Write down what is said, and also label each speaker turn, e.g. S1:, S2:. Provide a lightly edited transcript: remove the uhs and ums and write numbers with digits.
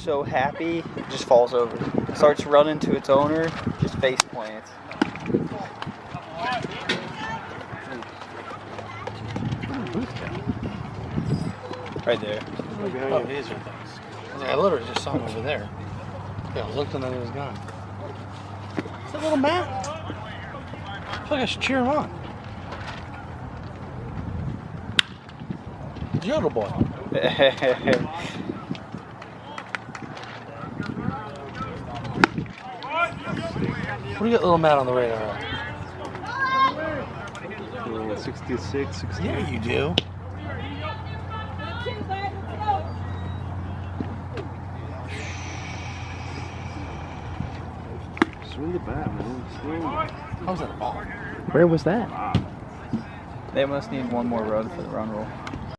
S1: so happy, it just falls over. Starts running to its owner, just face plants. Right there.
S2: Oh, these are things. I literally just saw him over there. Yeah, I looked and then he was gone. Is that little Matt? I feel like I should cheer him on. Yodel boy. What do you got, little Matt, on the radar?
S3: 66, 60.
S2: Yeah, you do.
S3: Swing the bat, man. Swing.
S2: How was that a ball?
S4: Where was that?
S1: They must need one more run for the run roll.